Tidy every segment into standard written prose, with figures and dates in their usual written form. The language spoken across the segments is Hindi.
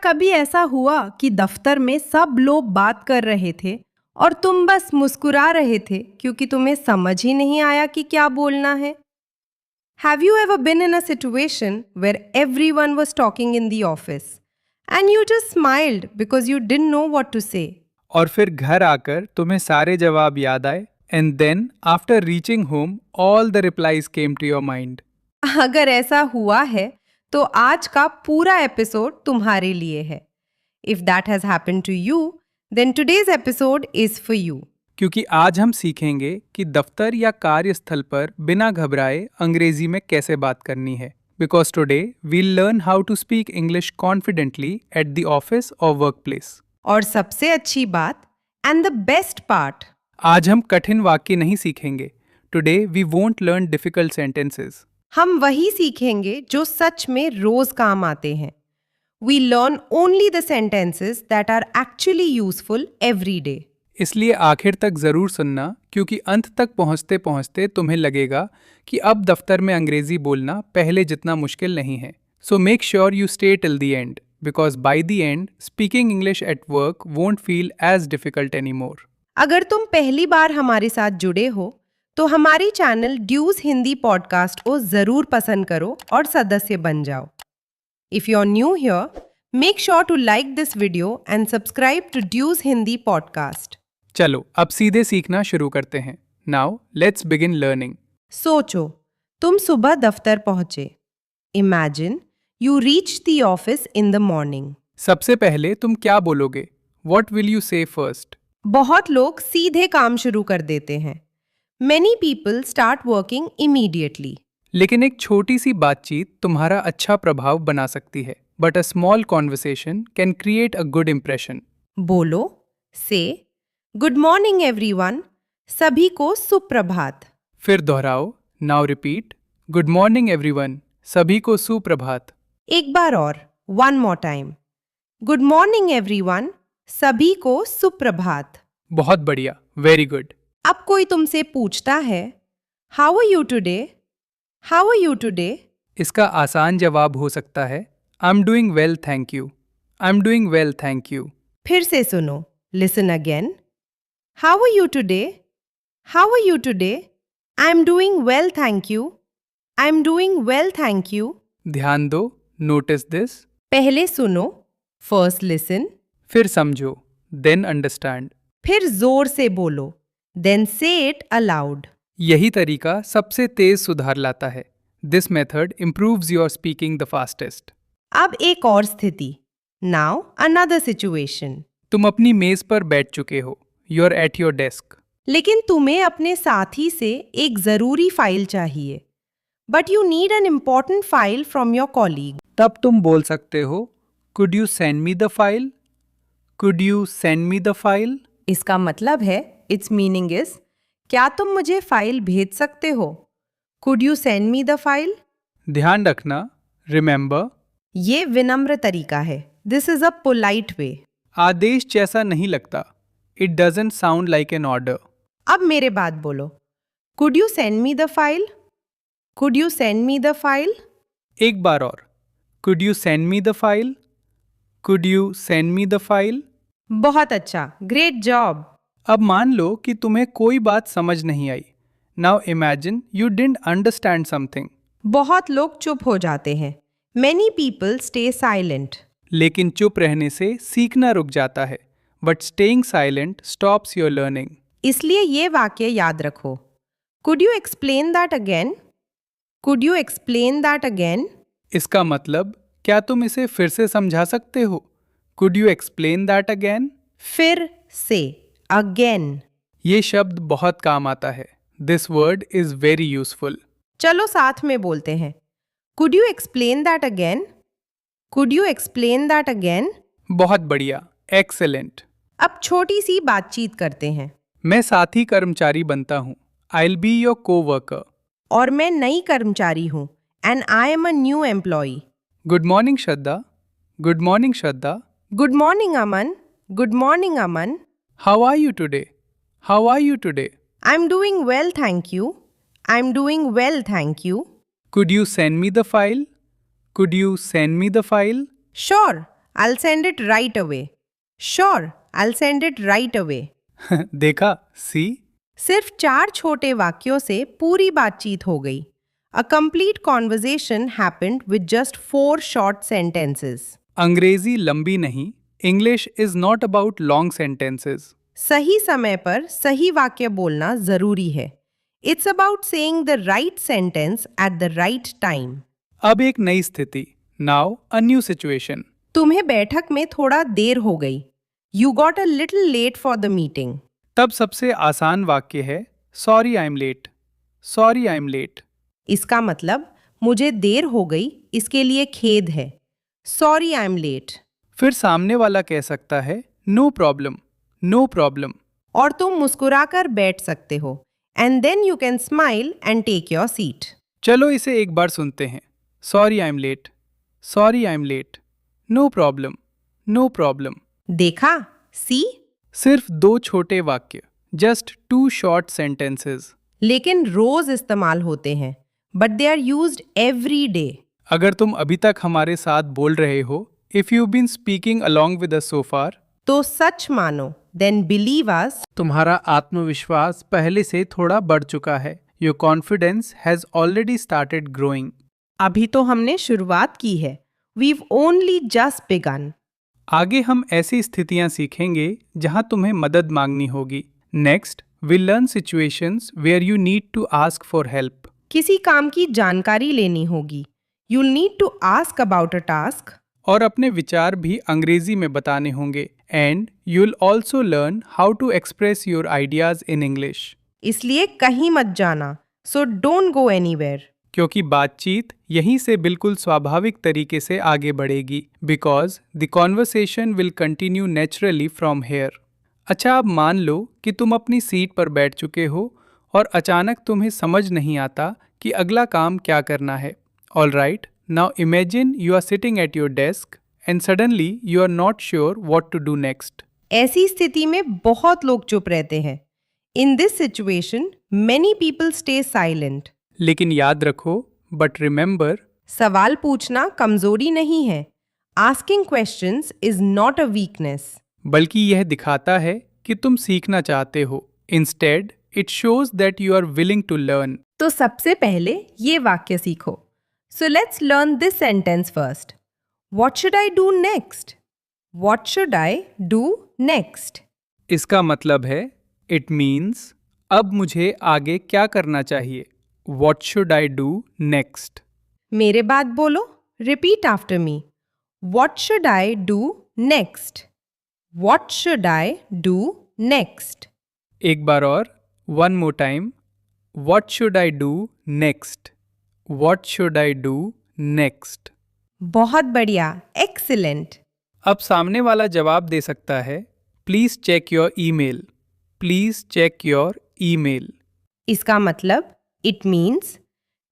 कभी ऐसा हुआ कि दफ्तर में सब लोग बात कर रहे थे और तुम बस मुस्कुरा रहे थे क्योंकि तुम्हें समझ ही नहीं आया कि क्या बोलना है? Have you ever been in a situation where everyone was talking in the office and you just smiled because you didn't know what to say? और फिर घर आकर तुम्हें सारे जवाब याद आए and then after reaching home all the replies came to your mind. अगर ऐसा हुआ है तो आज का पूरा एपिसोड तुम्हारे लिए है। If that has happened to you, then today's episode is for you. क्योंकि आज हम सीखेंगे कि दफ्तर या कार्यस्थल पर बिना घबराए अंग्रेजी में कैसे बात करनी है। Because today we'll learn how to speak English confidently at the office और वर्क प्लेस। और सबसे अच्छी बात एंड द बेस्ट पार्ट, आज हम कठिन वाक्य नहीं सीखेंगे। Today we won't learn difficult sentences. हम वही सीखेंगे जो सच में रोज काम आते हैं। We learn only the sentences that are actually useful every day. इसलिए आखिर तक जरूर सुनना, क्योंकि अंत तक पहुंचते पहुंचते तुम्हें लगेगा कि अब दफ्तर में अंग्रेजी बोलना पहले जितना मुश्किल नहीं है। So make sure you stay till the end, because by the end speaking English at work won't feel as difficult anymore. अगर तुम पहली बार हमारे साथ जुड़े हो तो हमारी चैनल ड्यूज हिंदी पॉडकास्ट को जरूर पसंद करो और सदस्य बन जाओ। If you're new here, make sure to like this video and subscribe to Dues Hindi podcast. चलो अब सीधे सीखना शुरू करते हैं। Now let's begin learning. सोचो, तुम सुबह दफ्तर पहुंचे। Imagine you reach the office in the morning. सबसे पहले तुम क्या बोलोगे? What will you say first? बहुत लोग सीधे काम शुरू कर देते हैं। Many people start working immediately. लेकिन एक छोटी सी बातचीत तुम्हारा अच्छा प्रभाव बना सकती है। But a small conversation can create a good impression. बोलो, से गुड मॉर्निंग एवरीवन, सभी को सुप्रभात। फिर दोहराओ, now repeat, good morning everyone, सभी को सुप्रभात। एक बार और, one more time, good morning everyone, सभी को सुप्रभात। बहुत बढ़िया, वेरी गुड। अब कोई तुमसे पूछता है, how are you today? How are you today? इसका आसान जवाब हो सकता है, I am doing well thank you. I am doing well thank you. फिर से सुनो, listen again, how are you today? How are you today? I am doing well thank you. I am doing well thank you. ध्यान दो, नोटिस दिस। पहले सुनो, फर्स्ट लिसन, फिर समझो, देन अंडरस्टैंड। फिर जोर से बोलो, देन से इट अलाउड। यही तरीका सबसे तेज सुधार लाता है। This method improves your speaking the fastest. अब एक और स्थिति, नाउ अनदर सिचुएशन। तुम अपनी मेज पर बैठ चुके हो, you are at your desk. लेकिन तुम्हें अपने साथी से एक जरूरी फाइल चाहिए, but you need an important file from your colleague. तब तुम बोल सकते हो, could you send me the file? Could you send me the file? इसका मतलब है, इट्स मीनिंग इज, क्या तुम मुझे फाइल भेज सकते हो? Could you send me the file? ध्यान रखना, रिमेंबर, ये विनम्र तरीका है। This is a polite way. आदेश जैसा नहीं लगता। It doesn't sound like an order. अब मेरे बात बोलो, could you send me the file? Could you send me the file? एक बार और, could you send me the file? Could you send me the file? बहुत अच्छा, ग्रेट जॉब। अब मान लो कि तुम्हें कोई बात समझ नहीं आई। Now imagine you didn't understand something. बहुत लोग चुप हो जाते हैं। Many people stay silent. लेकिन चुप रहने से सीखना रुक जाता है। But staying silent stops your learning. इसलिए ये वाक्य याद रखो, Could you explain that again? Could you explain that again? इसका मतलब, क्या तुम इसे फिर से समझा सकते हो? Could you explain that again? फिर से, again. ये शब्द बहुत काम आता है। This word is very useful. चलो साथ में बोलते हैं, Could you explain that again? Could you explain that again? बहुत बढ़िया, excellent. अब छोटी सी बातचीत करते हैं। मैं साथी कर्मचारी बनता हूँ। I'll be your co-worker. और मैं नई कर्मचारी हूँ, and I am a new employee. Good morning, Shraddha. Good morning, Shraddha. Good morning, Aman. Good morning, Aman. How are you today? How are you today? I'm doing well, thank you. I'm doing well, thank you. Could you send me the file? Could you send me the file? Sure, I'll send it right away. Sure, I'll send it right away. देखा, सी? सिर्फ 4 छोटे वाक्यों से पूरी बातचीत हो गई. A complete conversation happened with just 4 short sentences. अंग्रेजी लंबी नहीं. English is not about long sentences. सही समय पर सही वाक्य बोलना जरूरी है. It's about saying the right sentence at the right time. अब एक नई स्थिति. Now a new situation. तुम्हें बैठक में थोड़ा देर हो गई. You got a little late for the meeting. तब सबसे आसान वाक्य है sorry I am late. Sorry I am late. इसका मतलब मुझे देर हो गई, इसके लिए खेद है. Sorry I'm late. फिर सामने वाला कह सकता है नो प्रॉब्लम, नो प्रॉब्लम. और तुम मुस्कुराकर बैठ सकते हो. And then you can smile and take your seat. चलो इसे एक बार सुनते हैं. Sorry I am late. Sorry I am late. No problem, no problem. देखा? See? सिर्फ 2 छोटे वाक्य. Just 2 short sentences. लेकिन रोज इस्तेमाल होते हैं. But they are used every day. अगर तुम अभी तक हमारे साथ बोल रहे हो, if you been speaking along with us so far, तो सच मानो. Then believe us. तुम्हारा आत्मविश्वास पहले से थोड़ा बढ़ चुका है. Your confidence has already started growing. अभी तो हमने शुरुआत की है. We've only just begun. आगे हम ऐसी स्थितियां सीखेंगे जहां तुम्हें मदद मांगनी होगी. Next we learn situations where you need to ask for help. किसी काम की जानकारी लेनी होगी. You'll need to ask about a task. और अपने विचार भी अंग्रेजी में बताने होंगे. And you'll also learn how to express your ideas in English. इसलिए कहीं मत जाना. So don't go anywhere. क्योंकि बातचीत यहीं से बिल्कुल स्वाभाविक तरीके से आगे बढ़ेगी. Because the conversation will continue naturally from here. अच्छा, अब मान लो कि तुम अपनी सीट पर बैठ चुके हो और अचानक तुम्हें समझ नहीं आता कि अगला काम क्या करना है. All right, now imagine you are sitting at your desk and suddenly you are not sure what to do next. ऐसी स्थिति में बहुत लोग चुप रहते हैं. In this situation, many people stay silent. लेकिन याद रखो, but remember, सवाल पूछना कमजोरी नहीं है. Asking questions is not a weakness. बल्कि यह दिखाता है कि तुम सीखना चाहते हो. Instead, it shows that you are willing to learn. तो सबसे पहले ये वाक्य सीखो. So let's learn this sentence first. What should I do next? What should I do next? इसका मतलब है it means अब मुझे आगे क्या करना चाहिए. What should I do next? मेरे बाद बोलो. Repeat after me. What should I do next? What should I do next? एक बार और. One more time. What should I do next? What should I do next? बहुत बढ़िया. Excellent. अब सामने वाला जवाब दे सकता है please check your email. Please check your email. इसका मतलब it means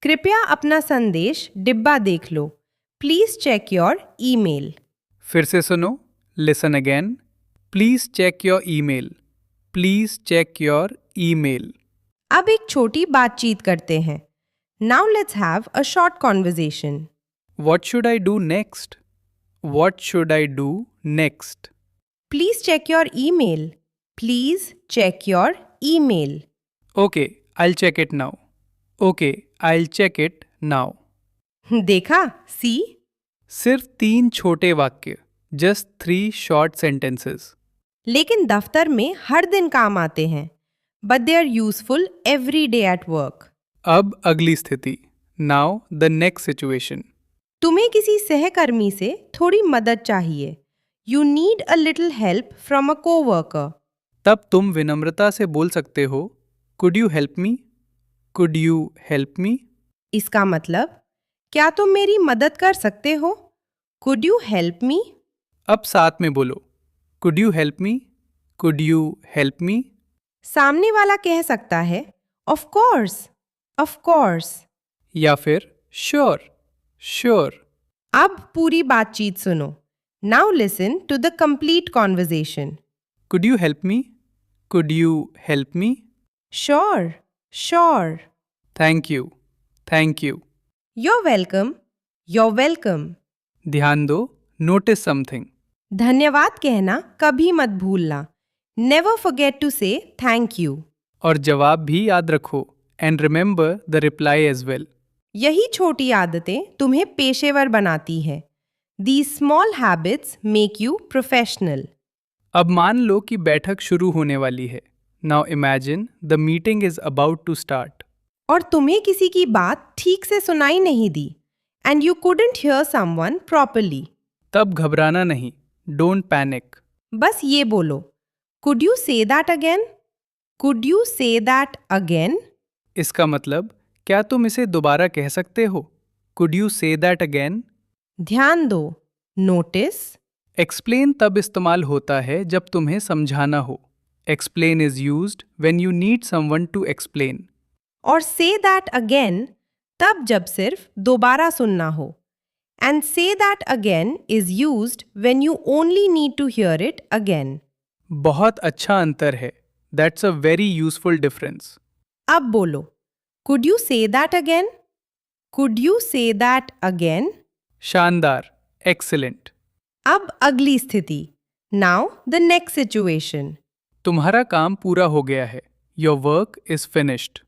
कृपया अपना संदेश डिब्बा देख लो. Please check your email. फिर से सुनो. Listen again. Please check your email. Please check your email. अब एक छोटी बातचीत करते हैं. Now let's have a short conversation. What should I do next? What should I do next? Please check your email. Please check your email. Okay, I'll check it now. Okay, I'll check it now. देखा? See? सिर्फ 3 छोटे वाक्य. Just 3 short sentences. लेकिन दफ्तर में हर दिन काम आते हैं. But they are useful every day at work. अब अगली स्थिति. Now the next situation. तुम्हें किसी सहकर्मी से थोड़ी मदद चाहिए. You need a little help from a co-worker. तब तुम विनम्रता से बोल सकते हो could you help me. Could you help मी. इसका मतलब क्या तुम मेरी मदद कर सकते हो. कुड यू हेल्प मी. अब साथ में बोलो could you help me. Could you help मी. सामने वाला कह सकता है ऑफ कोर्स, ऑफ कोर्स. या फिर श्योर, श्योर. अब पूरी बातचीत सुनो. Now listen to the complete conversation. Could you help me. Could you help me. Sure, sure. Thank you, thank you. You're welcome. You're welcome. ध्यान दो. Notice something. धन्यवाद कहना कभी मत भूलना। Never forget to say thank you. और जवाब भी याद रखो and remember the reply as well. यही छोटी आदतें तुम्हें पेशेवर बनाती है। These small habits make you professional. अब मान लो कि बैठक शुरू होने वाली है। Now imagine the meeting is about to start. और तुम्हें किसी की बात ठीक से सुनाई नहीं दी and you couldn't hear someone properly. तब घबराना नहीं, डोंट पैनिक। बस ये बोलो, Could you say that again? Could you say that again? इसका मतलब क्या तुम इसे दोबारा कह सकते हो? Could you say that again? ध्यान दो, नोटिस। एक्सप्लेन तब इस्तेमाल होता है जब तुम्हें समझाना हो। Explain is used when you need someone to explain. और say that again तब जब सिर्फ दोबारा सुनना हो। And say that again is used when you only need to hear it again. बहुत अच्छा अंतर है। That's a very useful difference. अब बोलो, Could you say that again? Could you say that again? शानदार, एक्सीलेंट। अब अगली स्थिति। Now the next situation. तुम्हारा काम पूरा हो गया है। Your work is finished.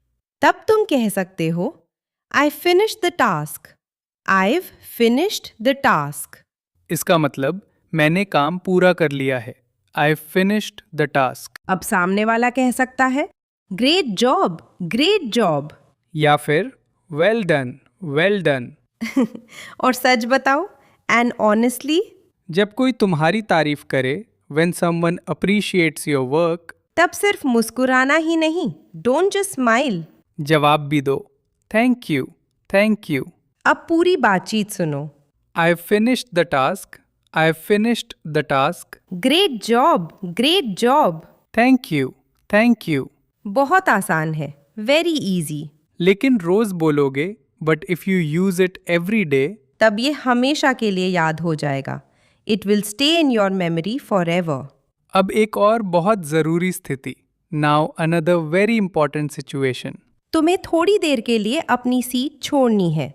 तब तुम कह सकते हो, I finished the task. I've finished the task. इसका मतलब मैंने काम पूरा कर लिया है। I finished the task. अब सामने वाला कह सकता है, Great job, great job. या फिर वेल डन, वेल डन। और सच बताओ, and honestly, जब कोई तुम्हारी तारीफ करे, when someone appreciates your work, तब सिर्फ मुस्कुराना ही नहीं, don't just smile. जवाब भी दो, थैंक यू, थैंक यू। अब पूरी बातचीत सुनो। I finished the task, I finished the task. Great job, great job. Thank you, thank you. बहुत आसान है, very easy. लेकिन रोज बोलोगे, but if you use it every day, तब ये हमेशा के लिए याद हो जाएगा। It will stay in your memory forever. अब एक और बहुत जरूरी स्थिति। Now another very important situation. तुम्हें थोड़ी देर के लिए अपनी सीट छोड़नी है।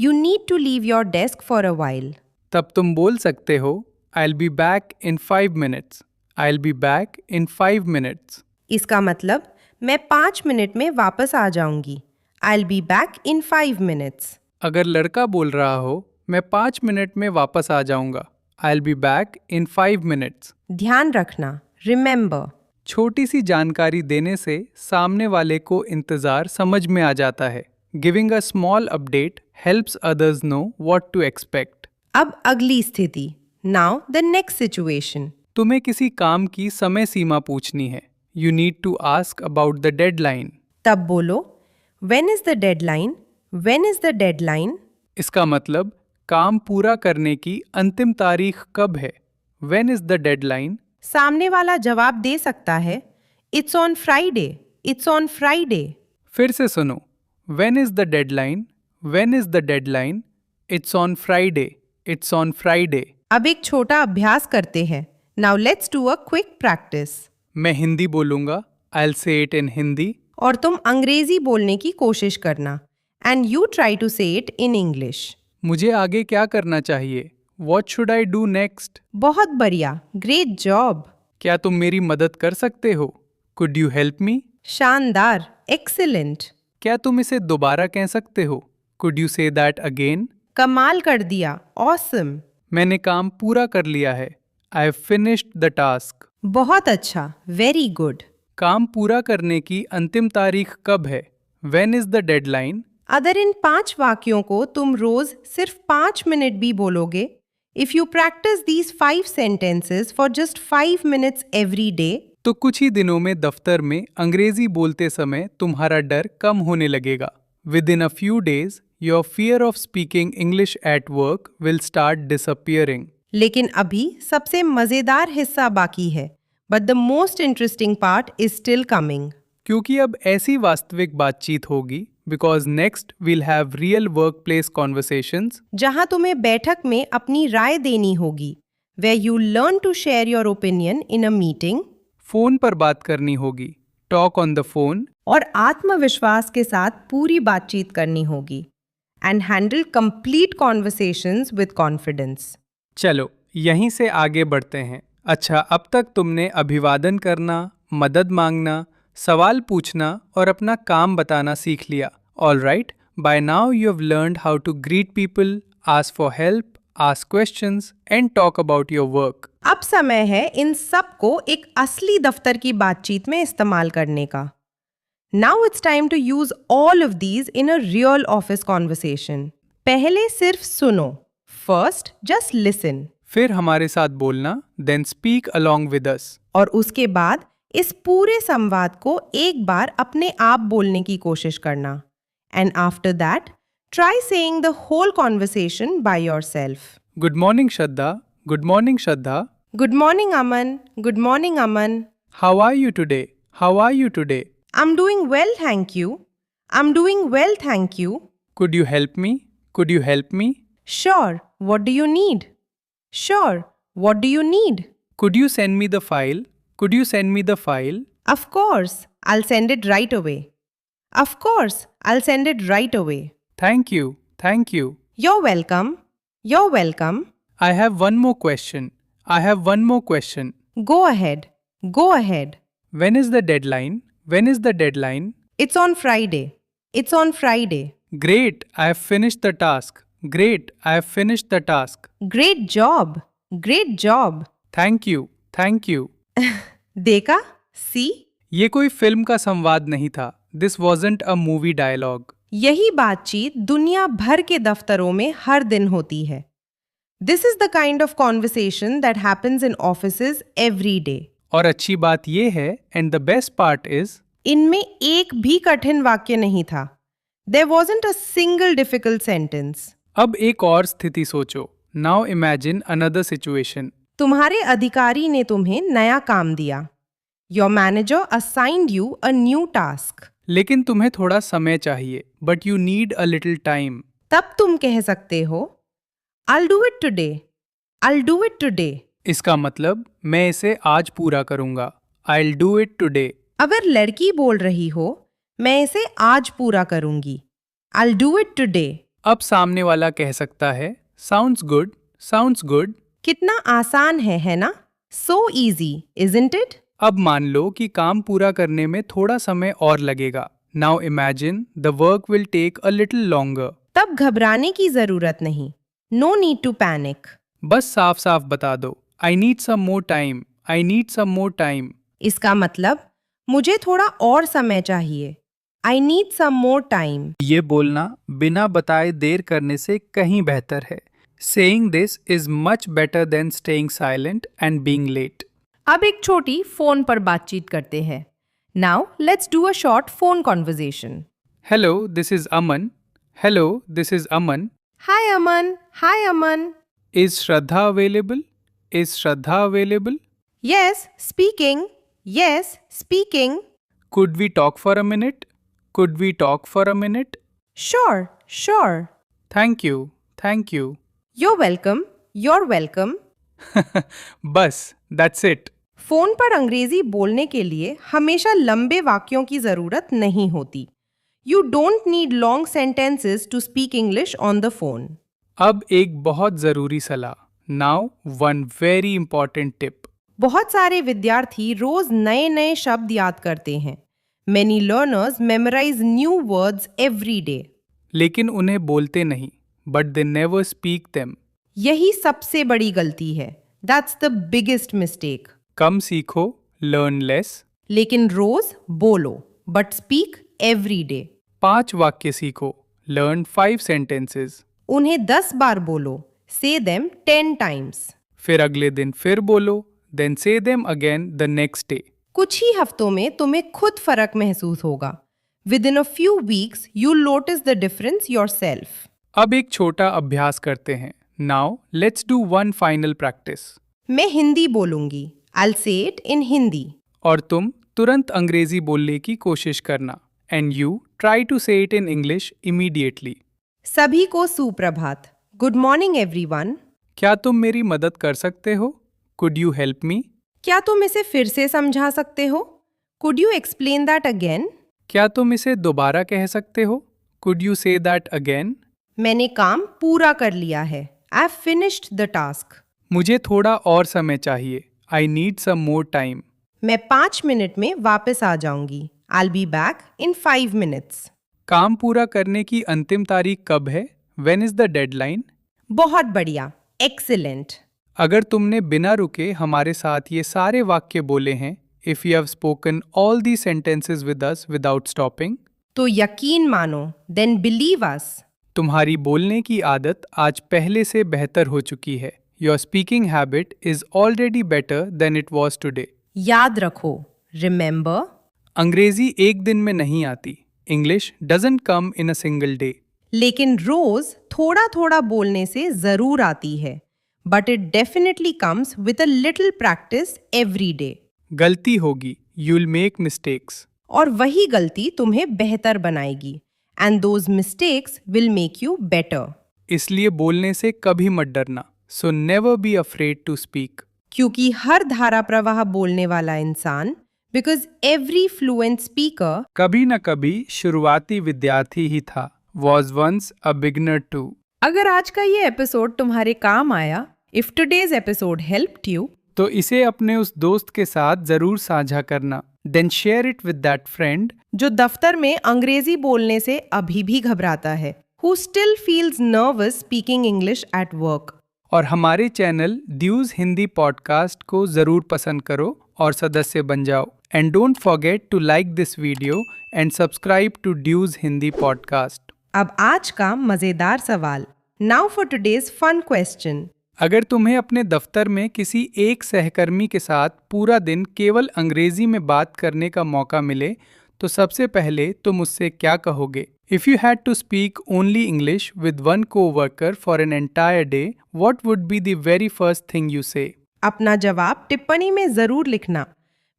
You need to leave your desk for a while. तब तुम बोल सकते हो, I'll be back in 5 minutes. I'll be back in 5 minutes. इसका मतलब मैं 5 मिनट में वापस आ जाऊंगी। I'll be back in 5 minutes. अगर लड़का बोल रहा हो, मैं 5 मिनट में वापस आ जाऊंगा। I'll be back in 5 minutes. ध्यान रखना, remember. छोटी सी जानकारी देने से सामने वाले को इंतज़ार समझ में आ जाता है। Giving a small update helps others know what to expect. अब अगली स्थिति। Now the next situation. तुम्हें किसी काम की समय सीमा पूछनी है। You need to ask about the deadline. तब बोलो, When is the deadline? When is the deadline? इसका मतलब काम पूरा करने की अंतिम तारीख कब है? When is the deadline? सामने वाला जवाब दे सकता है, It's on Friday. It's on Friday. फिर से सुनो, When is the deadline? When is the deadline? It's on Friday. It's on Friday. अब एक छोटा अभ्यास करते हैं। Now let's do a quick practice. मैं हिंदी बोलूँगा। I'll say it in Hindi. और तुम अंग्रेजी बोलने की कोशिश करना। And you try to say it in English. मुझे आगे क्या करना चाहिए? What should I do next? बहुत बढ़िया, Great job. क्या तुम मेरी मदद कर सकते हो? Could you help me? शानदार, Excellent. क्या तुम इसे दोबारा कह सकते हो? Could you say that again? कमाल कर दिया, Awesome. मैंने काम पूरा कर लिया है। I finished the task. बहुत अच्छा, Very good. काम पूरा करने की अंतिम तारीख कब है? When is the deadline? अगर इन 5 वाक्यों को तुम रोज सिर्फ 5 मिनट भी बोलोगे, if you practice these 5 sentences for just 5 minutes every day, तो कुछ ही दिनों में दफ्तर में अंग्रेजी बोलते समय तुम्हारा डर कम होने लगेगा। Within a few days, your fear of speaking English at work will start disappearing. लेकिन अभी सबसे मजेदार हिस्सा बाकी है, but the most interesting part is still coming. क्योंकि अब ऐसी वास्तविक बातचीत होगी, because next we'll have real workplace conversations, जहां तुम्हें बैठक में अपनी राय देनी होगी, where you learn to share your opinion in a meeting, phone पर बात करनी होगी, talk on the phone, और आत्मविश्वास के साथ पूरी बातचीत करनी होगी, and handle complete conversations with confidence. चलो यहीं से आगे बढ़ते हैं। अच्छा, अब तक तुमने अभिवादन करना, मदद मांगना, सवाल पूछना और अपना काम बताना सीख लिया। All right, by now you have learned how to greet people, ask for help, ask questions and talk about your work. अब समय है इन सब को एक असली दफ्तर की बातचीत में इस्तेमाल करने का। Now it's time to use all of these in a real office conversation. पहले सिर्फ सुनो, फर्स्ट जस्ट लिसन, फिर हमारे साथ बोलना, then speak along with us. और उसके बाद इस पूरे संवाद को एक बार अपने आप बोलने की कोशिश करना। And after that try saying the whole conversation by yourself. Good morning Shraddha, good morning Shraddha. Good morning Aman, good morning Aman. How are you today? How are you today? I'm doing well, thank you. I'm doing well, thank you. Could you help me? Could you help me? Sure, what do you need? Sure, what do you need? Could you send me the file? Could you send me the file? Of course, I'll send it right away. Of course, I'll send it right away. Thank you. Thank you. You're welcome. You're welcome. I have one more question. I have one more question. Go ahead. Go ahead. When is the deadline? When is the deadline? It's on Friday. It's on Friday. Great. I have finished the task. Great. I have finished the task. Great job. Great job. Thank you. Thank you. देखा? See? ये कोई फिल्म का संवाद नहीं था. This wasn't a movie dialogue. यही बातचीत दुनिया भर के दफ्तरों में हर दिन होती है। This is the kind of conversation that happens in offices every day. और अच्छी बात ये है, and the best part is, इनमें एक भी कठिन वाक्य नहीं था। There wasn't a single difficult sentence. अब एक और स्थिति सोचो। Now imagine another situation. तुम्हारे अधिकारी ने तुम्हें नया काम दिया। Your manager assigned you a new task. लेकिन तुम्हें थोड़ा समय चाहिए, but you need a little time. तब तुम कह सकते हो, I'll do it today. I'll do it today. इसका मतलब मैं इसे आज पूरा करूंगा। I'll do it today. अगर लड़की बोल रही हो, मैं इसे आज पूरा करूंगी। I'll do it today. अब सामने वाला कह सकता है, Sounds good, sounds good. कितना आसान है ना? So easy, isn't it? अब मान लो कि काम पूरा करने में थोड़ा समय और लगेगा। Now imagine the work will take a little longer. तब घबराने की जरूरत नहीं। No need to panic. बस साफ साफ बता दो, I need some more time. I need some more time. इसका मतलब मुझे थोड़ा और समय चाहिए। I need some more time. ये बोलना बिना बताए देर करने से कहीं बेहतर है। Saying this is much better than staying silent and being late. अब एक छोटी फोन पर बातचीत करते हैं। Now let's do a short phone conversation. Hello, this is Aman. Hello, this is Aman. Hi Aman. Hi Aman. Is Shraddha available? Is Shraddha available? Yes, speaking. Yes, speaking. Could we talk for a minute? Could we talk for a minute? Sure, sure. Thank you. Thank you. You're welcome. You're welcome. बस, that's it. फोन पर अंग्रेजी बोलने के लिए हमेशा लंबे वाक्यों की जरूरत नहीं होती। You don't need long sentences to speak English on the phone. अब एक बहुत ज़रूरी सलाह। Now, one very important tip. बहुत सारे विद्यार्थी रोज नए नए शब्द याद करते हैं। Many learners memorize new words every day. लेकिन उन्हें बोलते नहीं, but they never speak them. यही सबसे बड़ी गलती है। That's the biggest mistake. कम सीखो, learn less. लेकिन रोज बोलो, but speak every day. 5 वाक्य सीखो, learn 5 sentences. उन्हें 10 बार बोलो, say them 10 times. फिर अगले दिन फिर बोलो, then say them again the next day. कुछ ही हफ्तों में तुम्हें खुद फर्क महसूस होगा। Within a few weeks, you'll notice the difference yourself. अब एक छोटा अभ्यास करते हैं। Now, let's do one final practice. मैं हिंदी बोलूंगी। I'll say it in Hindi. और तुम तुरंत अंग्रेजी बोलने की कोशिश करना। And you try to say it in English immediately. सभी को सुप्रभात। Good morning everyone. क्या तुम मेरी मदद कर सकते हो? Could you help me? क्या तुम इसे फिर से समझा सकते हो? Could you explain that again? क्या तुम इसे दोबारा कह सकते हो? Could you say that again? मैंने काम पूरा कर लिया है। I've finished the task. मुझे थोड़ा और समय चाहिए। I need some more time. मैं 5 मिनट में वापस आ जाऊंगी। I'll be back in 5 minutes. काम पूरा करने की अंतिम तारीख कब है? When is the deadline? बहुत बढ़िया, एक्सीलेंट। अगर तुमने बिना रुके हमारे साथ ये सारे वाक्य बोले हैं, if you have spoken all these sentences with us without stopping, तो यकीन मानो, then believe us. तुम्हारी बोलने की आदत आज पहले से बेहतर हो चुकी है। Your speaking habit is already better than it was today. याद रखो, remember, अंग्रेजी एक दिन में नहीं आती। English doesn't come in a single day. लेकिन रोज थोड़ा थोड़ा बोलने से जरूर आती है। But it definitely comes with a little practice every day. गलती होगी, you'll make mistakes. और वही गलती तुम्हें बेहतर बनाएगी। And those mistakes will make you better. इसलिए बोलने से कभी मत डरना। So never be afraid to speak. क्योंकि हर धारा प्रवाह बोलने वाला इंसान, because every fluent speaker कभी न कभी शुरुआती विद्यार्थी ही था। Was once a beginner too. अगर आज का ये एपिसोड तुम्हारे काम आया, if today's episode helped you, तो इसे अपने उस दोस्त के साथ जरूर साझा करना। Then share it with that friend जो दफ्तर में अंग्रेजी बोलने से अभी भी घबराता है, who still feels nervous speaking English at work. और हमारे चैनल ड्यूज हिंदी पॉडकास्ट को जरूर पसंद करो और सदस्य बन जाओ। And don't forget to like this video and subscribe to Dew's Hindi podcast. अब आज का मजेदार सवाल। Now for today's fun question. अगर तुम्हें अपने दफ्तर में किसी एक सहकर्मी के साथ पूरा दिन केवल अंग्रेजी में बात करने का मौका मिले तो सबसे पहले तुम उससे क्या कहोगे? If you had to speak only English with one co-worker for an entire day, what would be the very first thing you say? अपना जवाब टिप्पणी में जरूर लिखना।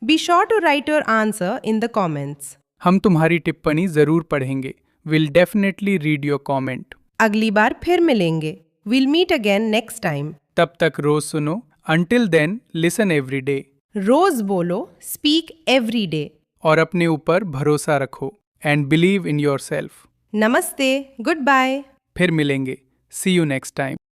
Be sure to write your answer in the comments. हम तुम्हारी टिप्पणी जरूर पढ़ेंगे। We'll definitely read your comment. अगली बार फिर मिलेंगे। We'll meet again next time. तब तक रोज सुनो। Until then, listen every day. रोज बोलो, speak every day. और अपने ऊपर भरोसा रखो। And believe in yourself. नमस्ते, goodbye. फिर मिलेंगे। See you next time.